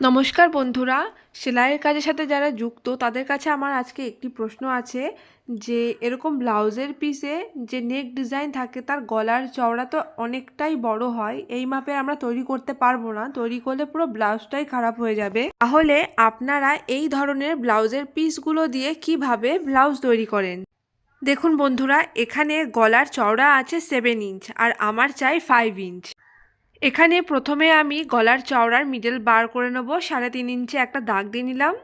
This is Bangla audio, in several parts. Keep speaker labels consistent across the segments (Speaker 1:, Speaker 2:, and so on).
Speaker 1: নমস্কার বন্ধুরা, সেলাইয়ের কাজের সাথে যারা যুক্ত তাদের কাছে আমার আজকে একটি প্রশ্ন আছে যে এরকম ব্লাউজের পিসে যে নেক ডিজাইন থাকে তার গলার চওড়া তো অনেকটাই বড় হয়, এই মাপে আমরা তৈরি করতে পারবো না। তৈরি করলে পুরো ব্লাউজটাই খারাপ হয়ে যাবে। তাহলে আপনারা এই ধরনের ব্লাউজের পিসগুলো দিয়ে কিভাবে ব্লাউজ তৈরি করেন? দেখুন বন্ধুরা, এখানে গলার চওড়া আছে 7 ইঞ্চ আর আমার চাই 5 ইঞ্চ। এখানে প্রথমে আমি গলার চওড়ার মিডল বার করে নেব। 3.5 ইঞ্চে একটা দাগ দিয়ে নিলাম।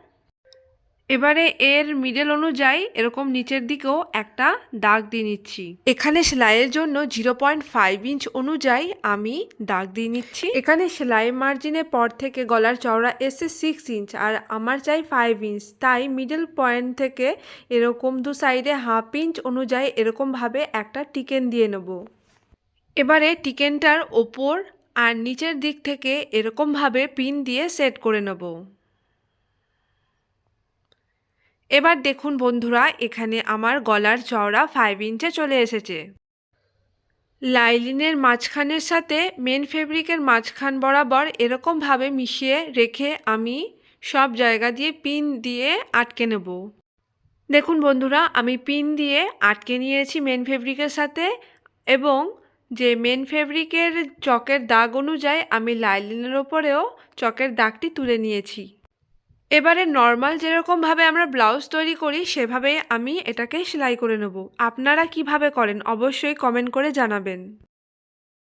Speaker 1: এবারে এর মিডল অনুযায়ী এরকম নিচের দিকেও একটা দাগ দিয়ে নিচ্ছি। এখানে সেলাইয়ের জন্য 0.5 ইঞ্চ অনুযায়ী আমি দাগ দিয়ে নিচ্ছি। এখানে সেলাই মার্জিনের পর থেকে গলার চওড়া এসে 6 ইঞ্চ আর আমার চাই 5 ইঞ্চ, তাই মিডল পয়েন্ট থেকে এরকম দু সাইডে 1/2 ইঞ্চ অনুযায়ী এরকমভাবে একটা টিকেন দিয়ে নেব। এবারে টিকেনটার ওপর আর নিচের দিক থেকে এরকমভাবে পিন দিয়ে সেট করে নেব। এবার দেখুন বন্ধুরা, এখানে আমার গলার চওড়া 5 ইঞ্চে চলে এসেছে। লাইলিনের মাঝখানের সাথে মেন ফেব্রিকের মাঝখান বরাবর এরকমভাবে মিশিয়ে রেখে আমি সব জায়গা দিয়ে পিন দিয়ে আটকে নেব। দেখুন বন্ধুরা, আমি পিন দিয়ে আটকে নিয়েছি মেন ফেব্রিকের সাথে, এবং যে মেন ফেব্রিকের চকের দাগ অনুযায়ী আমি লাইলিনের ওপরেও চকের দাগটি তুলে নিয়েছি। এবারে নর্মাল যেরকমভাবে আমরা ব্লাউজ তৈরি করি সেভাবে আমি এটাকে সেলাই করে নেব। আপনারা কিভাবে করেন অবশ্যই কমেন্ট করে জানাবেন।